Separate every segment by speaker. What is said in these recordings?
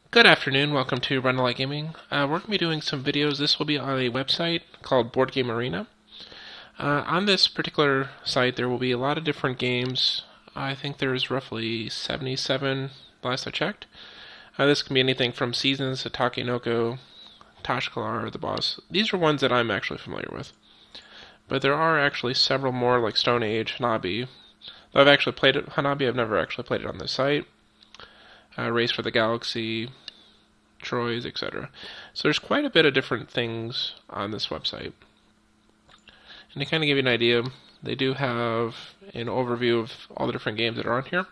Speaker 1: Good afternoon, welcome to Rundlii Gaming. We're going to be doing some videos. This will be on a website called Board Game Arena. On this particular site, there will be a lot of different games. I think there's roughly 77 last I checked. This can be anything from Seasons to Takenoko, Tashkalar, The Boss. These are ones that I'm actually familiar with. But there are actually several more, like Stone Age, Hanabi. Though I've actually played it, Hanabi, I've never actually played it on this site. Race for the Galaxy, Troy's, etc. So there's quite a bit of different things on this website. And to kind of give you an idea, they do have an overview of all the different games that are on here.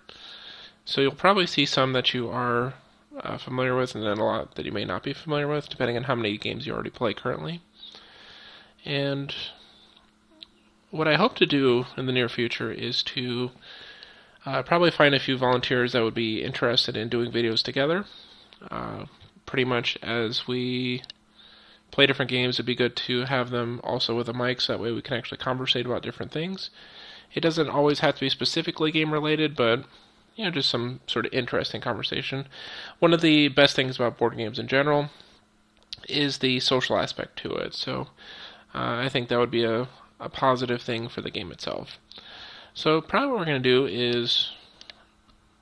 Speaker 1: So you'll probably see some that you are familiar with, and then a lot that you may not be familiar with, depending on how many games you already play currently. And what I hope to do in the near future is to probably find a few volunteers that would be interested in doing videos together. Pretty much as we play different games, it'd be good to have them also with a mic, so that way we can actually conversate about different things. It doesn't always have to be specifically game related, but just some sort of interesting conversation. One of the best things about board games in general is the social aspect to it. So I think that would be a positive thing for the game itself. So probably what we're going to do is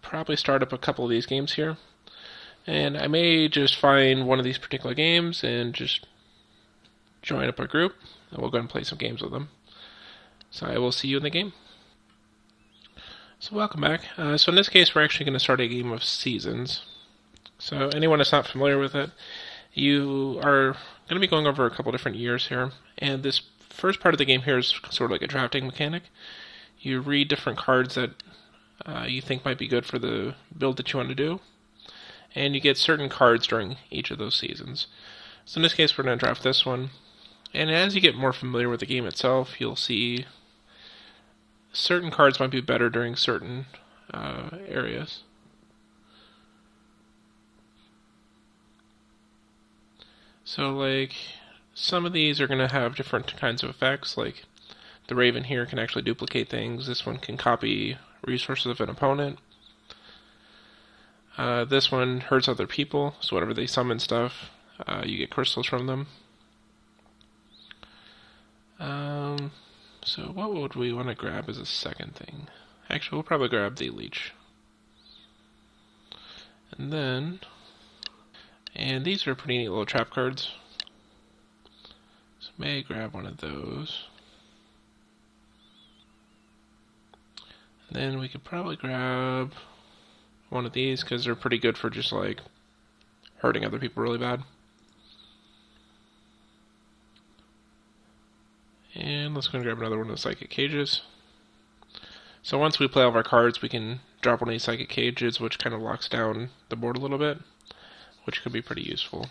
Speaker 1: probably start up a couple of these games here. And I may just find one of these particular games and just join up a group, and we'll go and play some games with them. So I will see you in the game. So welcome back. So in this case, we're actually going to start a game of Seasons. So anyone that's not familiar with it, you are going to be going over a couple different years here. And this first part of the game here is sort of like a drafting mechanic. You read different cards that you think might be good for the build that you want to do. And you get certain cards during each of those seasons. So in this case, we're going to draft this one. And as you get more familiar with the game itself, you'll see certain cards might be better during certain areas. So, like, some of these are going to have different kinds of effects. Like, the Raven here can actually duplicate things. This one can copy resources of an opponent. This one hurts other people, so whenever they summon stuff, you get crystals from them. So what would we want to grab as a second thing? Actually, we'll probably grab the leech. And these are pretty neat little trap cards. So may grab one of those. And then we could probably grab one of these, because they're pretty good for just like hurting other people really bad. And let's go and grab another one of the psychic cages. So once we play all of our cards, we can drop one of these psychic cages, which kind of locks down the board a little bit, which could be pretty useful.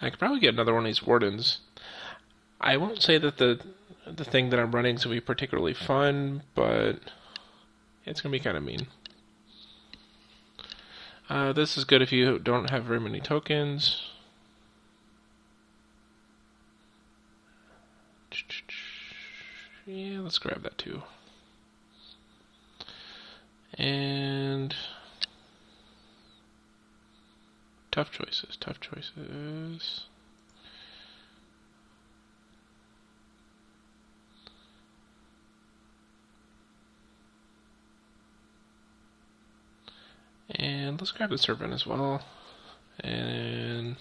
Speaker 1: I could probably get another one of these wardens. I won't say that the thing that I'm running is going to be particularly fun, but it's going to be kind of mean. This is good if you don't have very many tokens. Yeah, let's grab that too. And tough choices, tough choices. And let's grab the servant as well. And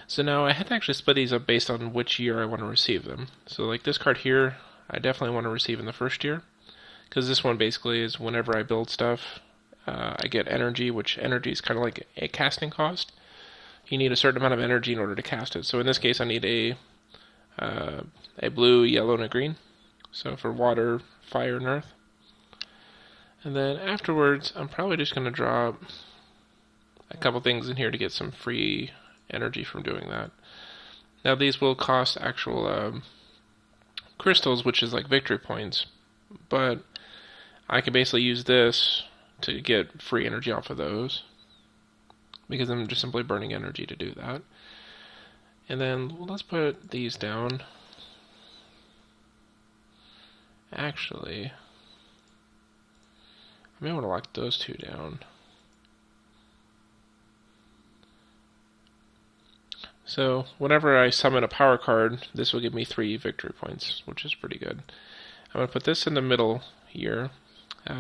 Speaker 1: so now I had to actually split these up based on which year I want to receive them. So like this card here, I definitely want to receive in the first year, because this one basically is whenever I build stuff, I get energy, which energy is kind of like a casting cost. You need a certain amount of energy in order to cast it. So in this case, I need a blue, yellow, and a green. So for water, fire, and earth. And then afterwards, I'm probably just going to drop a couple things in here to get some free energy from doing that. Now these will cost actual crystals, which is like victory points, but I can basically use this to get free energy off of those, because I'm just simply burning energy to do that. And then let's put these down. Actually, I may want to lock those two down. So whenever I summon a power card, this will give me 3 victory points, which is pretty good. I'm going to put this in the middle here.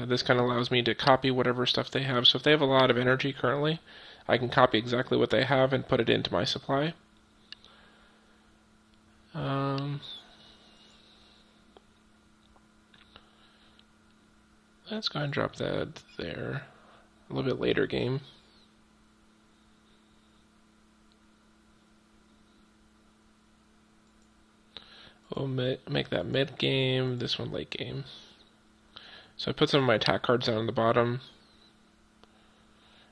Speaker 1: This kind of allows me to copy whatever stuff they have. So if they have a lot of energy currently, I can copy exactly what they have and put it into my supply. Let's go ahead and drop that there. A little bit later game. We'll make that mid game, this one late game. So I put some of my attack cards down on the bottom.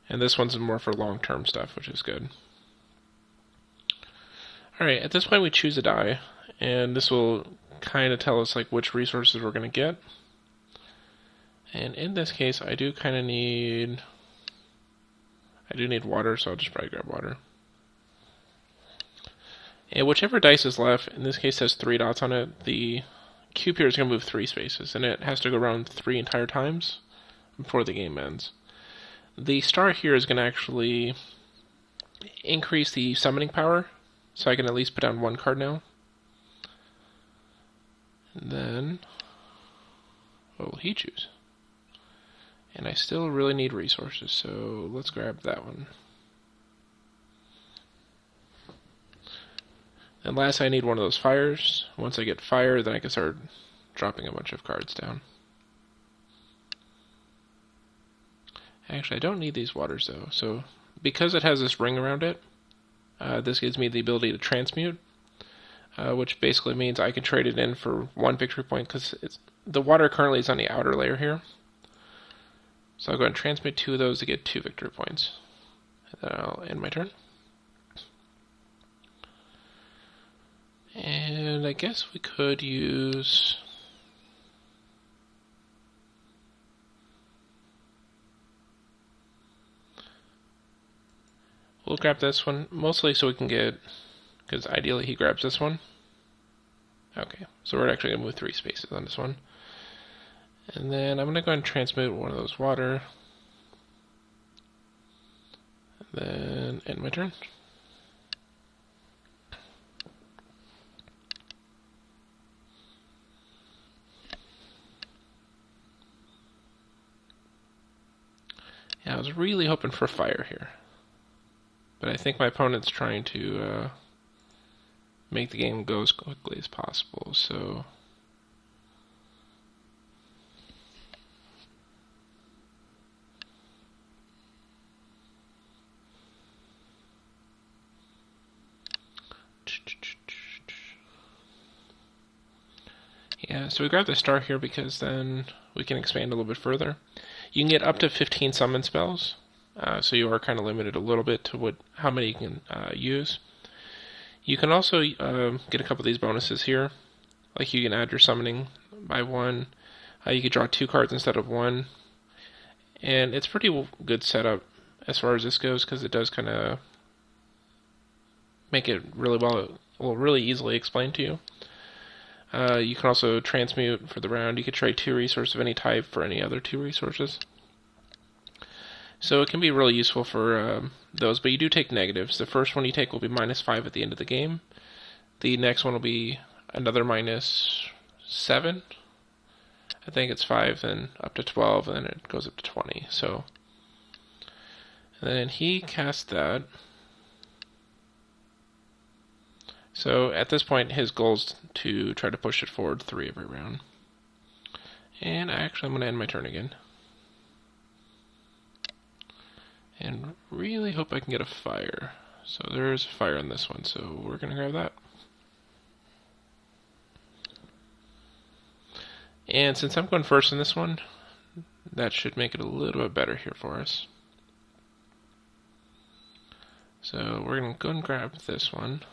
Speaker 1: And this one's more for long-term stuff, which is good. Alright, at this point we choose a die. And this will kind of tell us like which resources we're going to get. And in this case, I do need water, so I'll just probably grab water. And whichever dice is left, in this case has 3 dots on it, the cube here is going to move 3 spaces, and it has to go around 3 entire times before the game ends. The star here is going to actually increase the summoning power, so I can at least put down 1 card now. And then, what will he choose? And I still really need resources, so let's grab that one. And last I need one of those fires. Once I get fire, then I can start dropping a bunch of cards down. Actually, I don't need these waters though. So because it has this ring around it, this gives me the ability to transmute, which basically means I can trade it in for 1 victory point because the water currently is on the outer layer here. So I'll go ahead and transmit 2 of those to get 2 victory points. And then I'll end my turn. And I guess we could use... We'll grab this one, mostly so we can get... Because ideally he grabs this one. Okay, so we're actually going to move 3 spaces on this one. And then I'm going to go ahead and transmute one of those water. And then end my turn. Yeah, I was really hoping for fire here. But I think my opponent's trying to make the game go as quickly as possible, so... Yeah, so we grab the star here because then we can expand a little bit further. You can get up to 15 summon spells, so you are kind of limited a little bit to how many you can use. You can also get a couple of these bonuses here, like you can add your summoning by 1. You could draw 2 cards instead of 1, and it's pretty good setup as far as this goes because it does kind of make it really easily explained to you. You can also transmute for the round. You could trade 2 resources of any type for any other 2 resources. So it can be really useful for those, but you do take negatives. The first one you take will be -5 at the end of the game. The next one will be another -7. I think it's 5, then up to 12, and then it goes up to 20. So, and then he cast that. So at this point, his goal is to try to push it forward 3 every round. And actually, I'm going to end my turn again. And really hope I can get a fire. So there's a fire on this one, so we're going to grab that. And since I'm going first in this one, that should make it a little bit better here for us. So we're going to go and grab this one.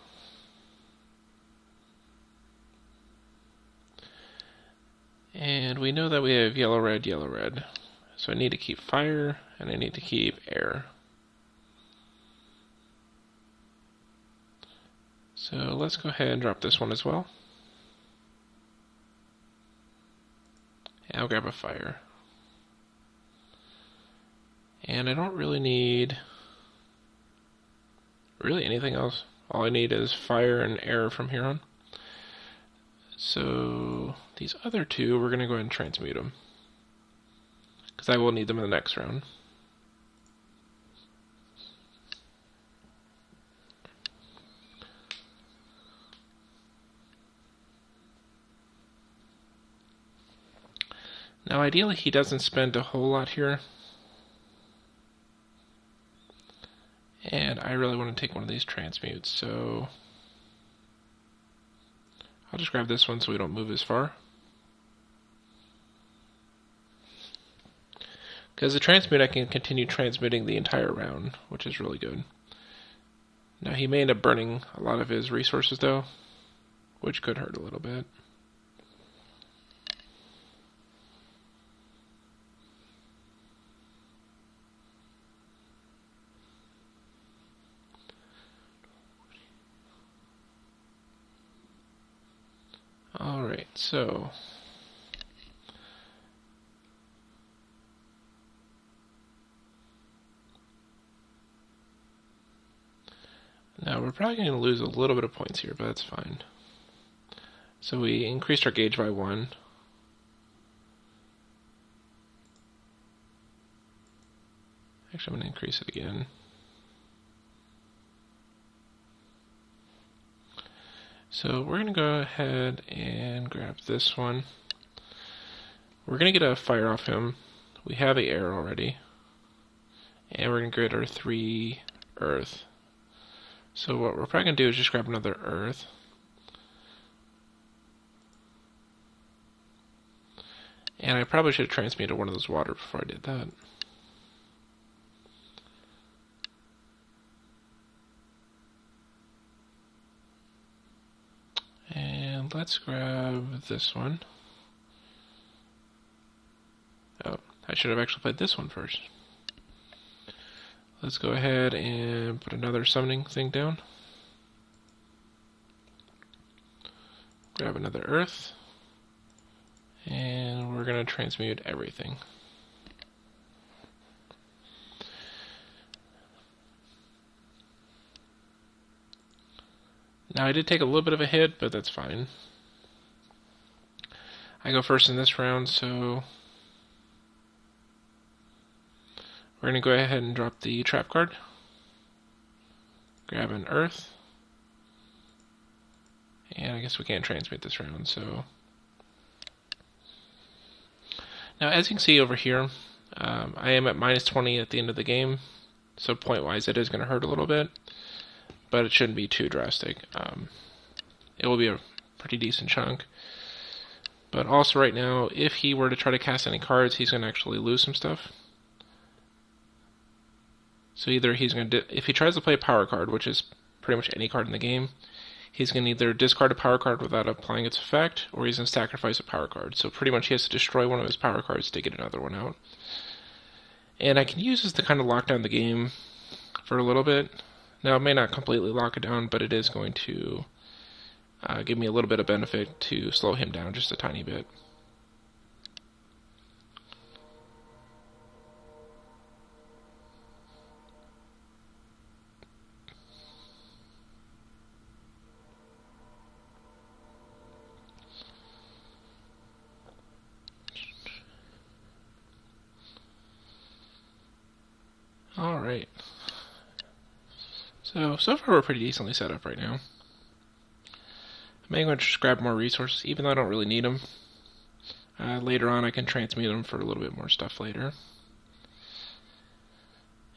Speaker 1: And we know that we have yellow, red, yellow, red. So I need to keep fire, and I need to keep air. So let's go ahead and drop this one as well. And I'll grab a fire. And I don't really need anything else. All I need is fire and air from here on. So these other two, we're going to go ahead and transmute them, because I will need them in the next round. Now ideally he doesn't spend a whole lot here. And I really want to take one of these transmutes, so I'll just grab this one so we don't move as far. Because the transmute, I can continue transmitting the entire round, which is really good. Now he may end up burning a lot of his resources though, which could hurt a little bit. Alright, so now we're probably going to lose a little bit of points here, but that's fine. So we increased our gauge by 1. Actually, I'm going to increase it again. So we're going to go ahead and grab this one. We're going to get a fire off him. We have the air already. And we're going to get our 3 earth. So what we're probably going to do is just grab another earth. And I probably should have transmuted one of those water before I did that. And let's grab this one. Oh, I should have actually played this one first. Let's go ahead and put another summoning thing down. Grab another earth. And we're going to transmute everything. Now I did take a little bit of a hit, but that's fine. I go first in this round, so we're going to go ahead and drop the trap card. Grab an earth. And I guess we can't transmute this round, so now as you can see over here, I am at minus 20 at the end of the game, so point-wise it is going to hurt a little bit, but it shouldn't be too drastic. It will be a pretty decent chunk. But also right now, if he were to try to cast any cards, he's going to actually lose some stuff. So either he's going to, if he tries to play a power card, which is pretty much any card in the game, he's going to either discard a power card without applying its effect, or he's going to sacrifice a power card. So pretty much he has to destroy one of his power cards to get another one out. And I can use this to kind of lock down the game for a little bit. Now, it may not completely lock it down, but it is going to give me a little bit of benefit to slow him down just a tiny bit. Alright. So far we're pretty decently set up right now. I may want to just grab more resources, even though I don't really need them. Later on I can transmute them for a little bit more stuff later.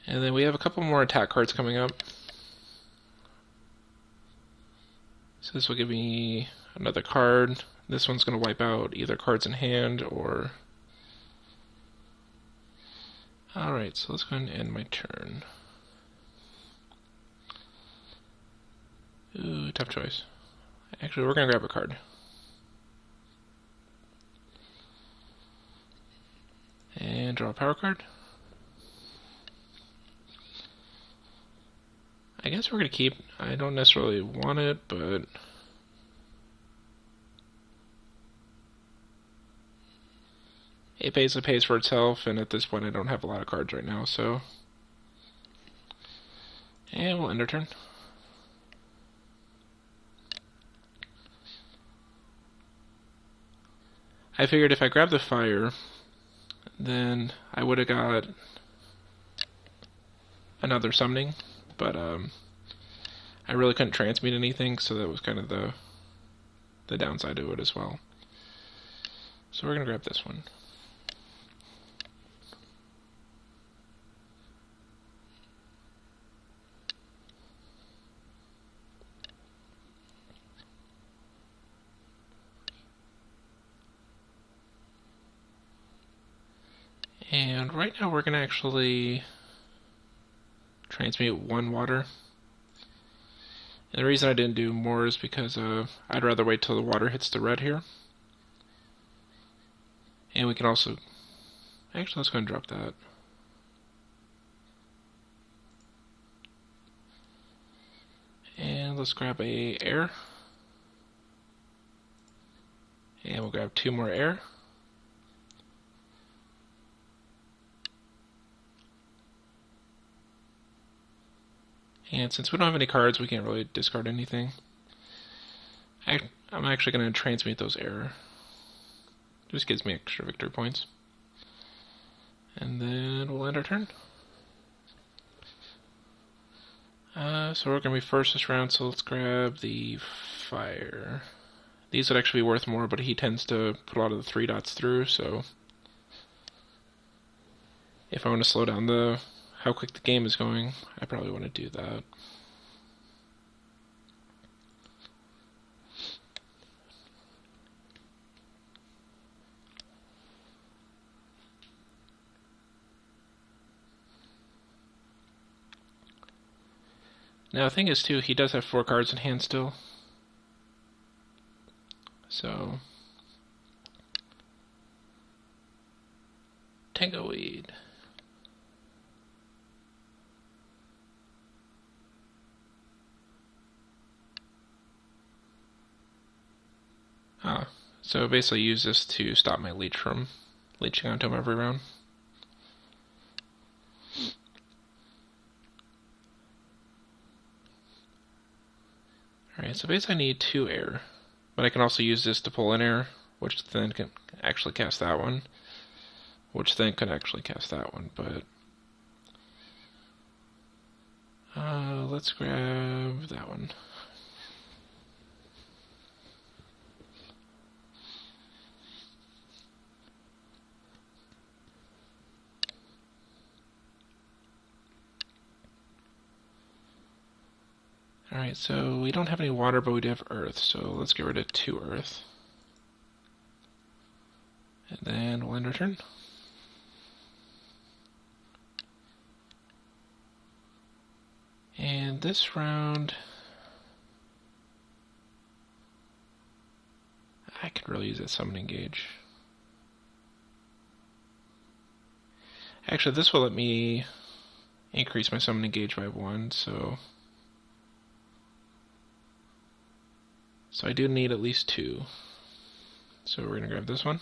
Speaker 1: And then we have a couple more attack cards coming up. So this will give me another card. This one's going to wipe out either cards in hand or... Alright, so let's go ahead and end my turn. Ooh, tough choice. Actually, we're going to grab a card. And draw a power card. I guess we're going to keep... I don't necessarily want it, but... it basically pays for itself, and at this point I don't have a lot of cards right now, so... And we'll end our turn. I figured if I grab the fire, then I would have got another summoning, but I really couldn't transmute anything, so that was kind of the downside to it as well. So we're going to grab this one. And right now we're going to actually transmute one water. And the reason I didn't do more is because I'd rather wait till the water hits the red here. And we can also... Actually, let's go and drop that. And let's grab a air. And we'll grab 2 more air. And since we don't have any cards, we can't really discard anything. I'm actually going to transmute those air. Just gives me extra victory points. And then we'll end our turn. So we're going to be first this round, so let's grab the fire. These would actually be worth more, but he tends to put a lot of the 3 dots through, so... If I want to slow down how quick the game is going, I probably want to do that. Now the thing is too, he does have 4 cards in hand still. So... Tango Weed. So basically use this to stop my leech from leeching onto him every round. Alright, so basically I need 2 air. But I can also use this to pull in air, which then can actually cast that one. Which then can actually cast that one, but... let's grab that one. Alright, so we don't have any water, but we do have earth, so let's get rid of 2 earth. And then we'll end our turn. And this round... I could really use that summoning gauge. Actually, this will let me increase my summoning gauge by 1, so... So I do need at least 2. So we're going to grab this one.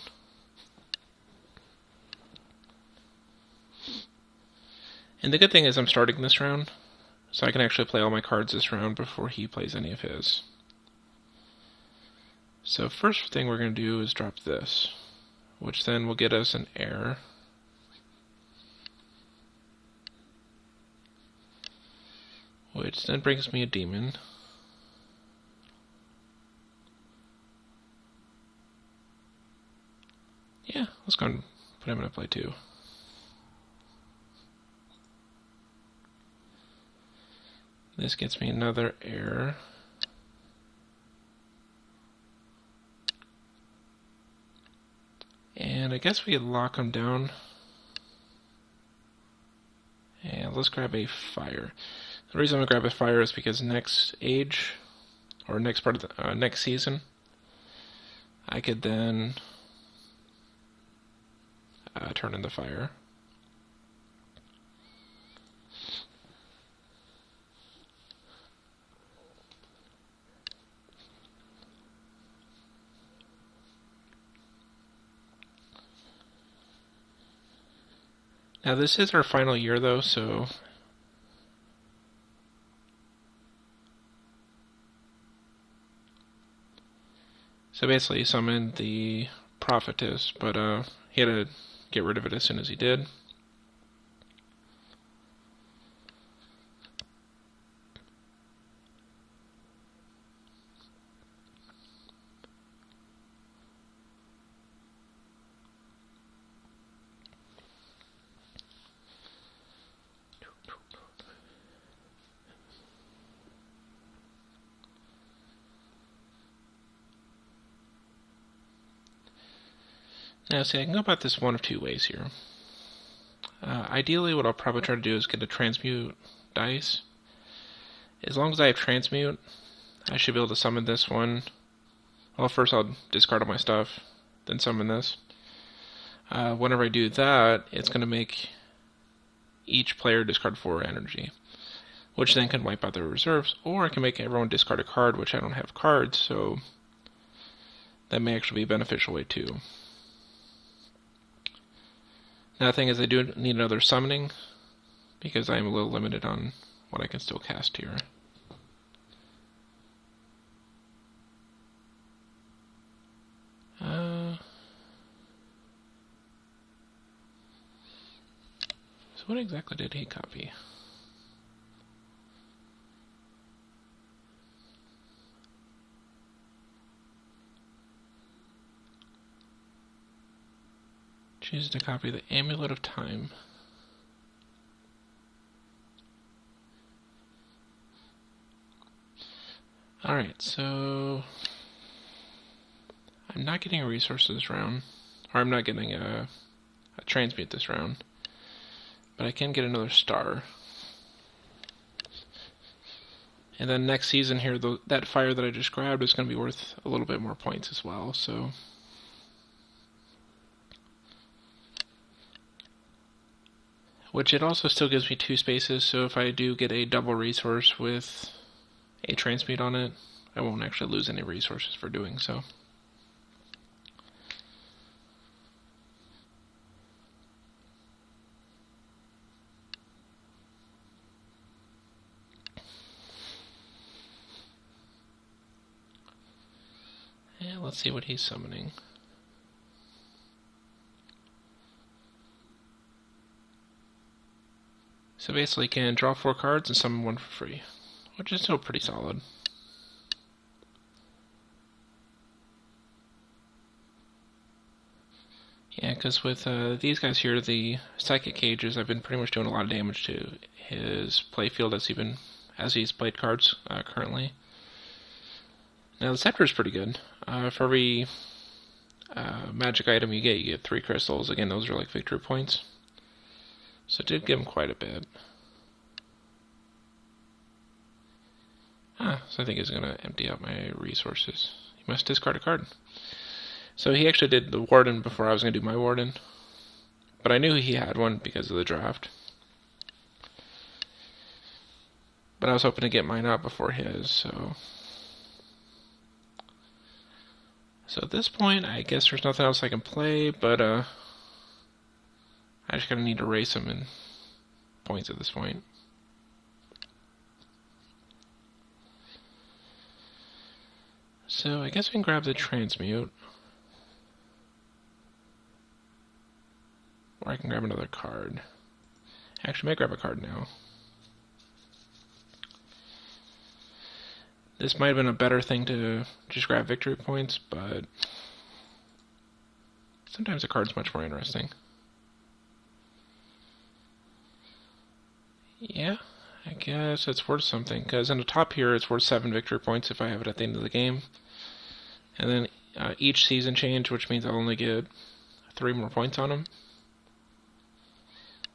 Speaker 1: And the good thing is I'm starting this round, so I can actually play all my cards this round before he plays any of his. So first thing we're going to do is drop this, which then will get us an air. Which then brings me a demon. Yeah, let's go and put him into play too. This gets me another air. And I guess we could lock him down. And let's grab a fire. The reason I'm going to grab a fire is because next age, or next part of the next season, I could then turn in the fire. Now this is our final year though, so basically he summoned the prophetess, but he had to get rid of it as soon as he did. Now see, I can go about this one of two ways here. Ideally, what I'll probably try to do is get a transmute dice. As long as I have transmute, I should be able to summon this one. Well, first I'll discard all my stuff, then summon this. Whenever I do that, it's going to make each player discard 4 energy, which then can wipe out their reserves, or I can make everyone discard a card, which I don't have cards, so that may actually be a beneficial way too. Now the thing is, I do need another summoning, because I am a little limited on what I can still cast here. So what exactly did he copy? Choose to copy the Amulet of Time. Alright, so I'm not getting a resource this round, or I'm not getting a transmute this round, but I can get another star. And then next season here, that fire that I just grabbed is going to be worth a little bit more points as well, so which it also still gives me 2 spaces, so if I do get a double resource with a transmute on it, I won't actually lose any resources for doing so. And let's see what he's summoning. So basically you can draw 4 cards and summon 1 for free, which is still pretty solid. Yeah, because with these guys here, the Psychic Cages, I've been pretty much doing a lot of damage to his playfield as he's played cards currently. Now the Scepter is pretty good. For every magic item you get 3 crystals. Again, those are like victory points. So it did give him quite a bit. So I think he's going to empty out my resources. He must discard a card. So he actually did the Warden before I was going to do my Warden. But I knew he had one because of the draft. But I was hoping to get mine out before his, so... So at this point, I guess there's nothing else I can play, but I just gotta need to race him in points at this point. So I guess we can grab the transmute. Or I can grab another card. Actually, I might grab a card now. This might have been a better thing to just grab victory points, but sometimes a card's much more interesting. Yeah, I guess it's worth something, because in the top here it's worth 7 victory points if I have it at the end of the game. And then each season change, which means I'll only get 3 more points on them.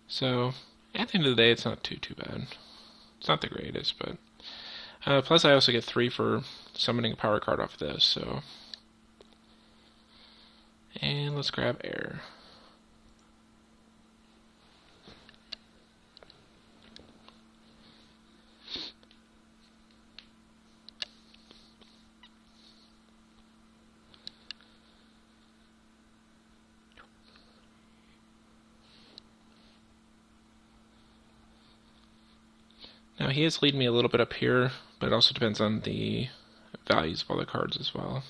Speaker 1: So, at the end of the day, it's not too bad. It's not the greatest, but... plus I also get 3 for summoning a power card off this, so... And let's grab air. Now he is leading me a little bit up here, but it also depends on the values of all the cards as well.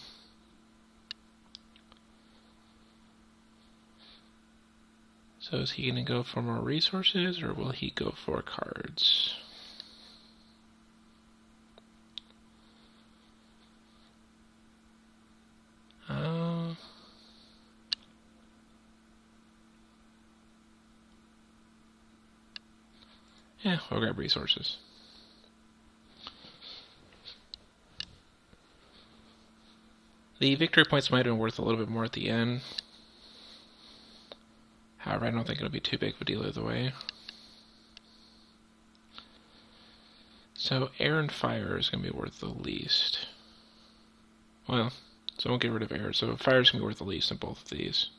Speaker 1: So is he going to go for more resources, or will he go for cards? Yeah, we'll grab resources. The victory points might have been worth a little bit more at the end. However, I don't think it'll be too big of a deal either way. So air and fire is going to be worth the least. Well, so I won't get rid of air. So fire is going to be worth the least in both of these.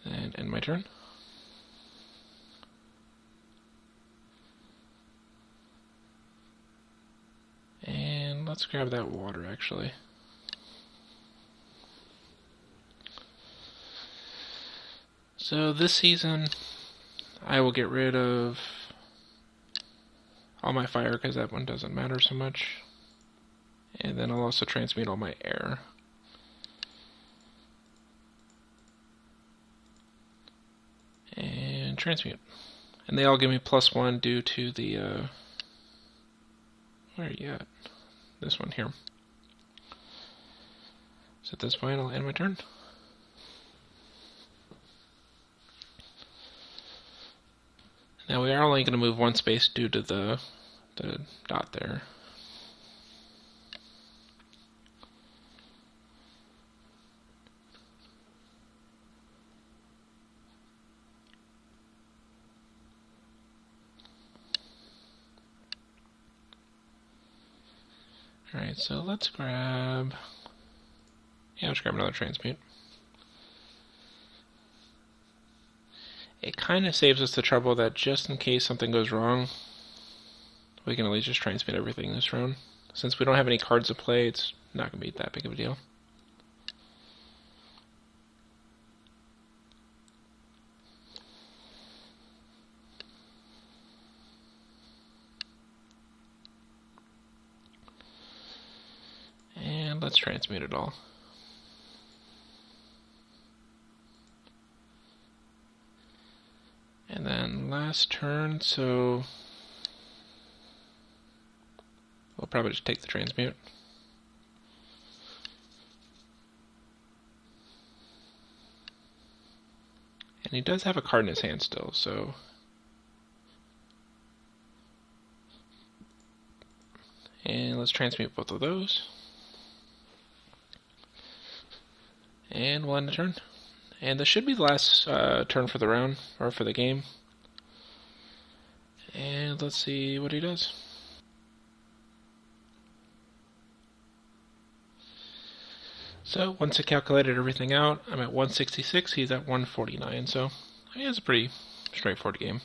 Speaker 1: And end my turn. And let's grab that water, actually. So this season, I will get rid of all my fire because that one doesn't matter so much. And then I'll also transmute all my air. And transmute. And they all give me +1 due to the, where are you at? This one here. So at this point, I'll end my turn. Now we are only going to move one space due to the dot there. Alright, so let's grab... Yeah, let's grab another transmute. It kind of saves us the trouble that just in case something goes wrong, we can at least just transmute everything this round. Since we don't have any cards to play, it's not going to be that big of a deal. And let's transmute it all. And then last turn, so we'll probably just take the transmute. And he does have a card in his hand still, so... And let's transmute both of those. And we'll end the turn. And this should be the last turn for the round, or for the game. And let's see what he does. So, once I calculated everything out, I'm at 166, he's at 149, so I mean, it's a pretty straightforward game.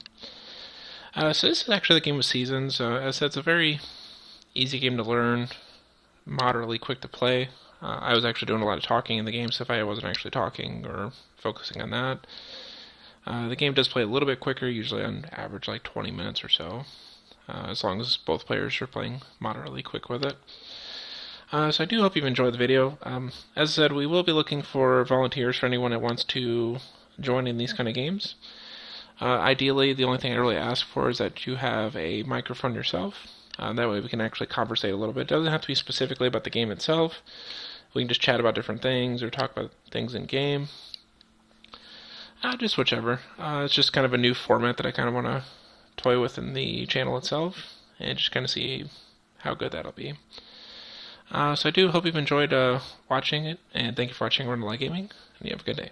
Speaker 1: So this is actually the game of Seasons. As I said, it's a very easy game to learn, moderately quick to play. I was actually doing a lot of talking in the game, so if I wasn't actually talking or focusing on that. The game does play a little bit quicker, usually on average like 20 minutes or so, as long as both players are playing moderately quick with it. So I do hope you've enjoyed the video. As I said, we will be looking for volunteers for anyone that wants to join in these kind of games. Ideally, the only thing I really ask for is that you have a microphone yourself. That way we can actually conversate a little bit. It doesn't have to be specifically about the game itself. We can just chat about different things or talk about things in game. Just whichever. It's just kind of a new format that I kind of want to toy with in the channel itself and just kind of see how good that'll be. So I do hope you've enjoyed watching it, and thank you for watching Rundlii Gaming, and you have a good day.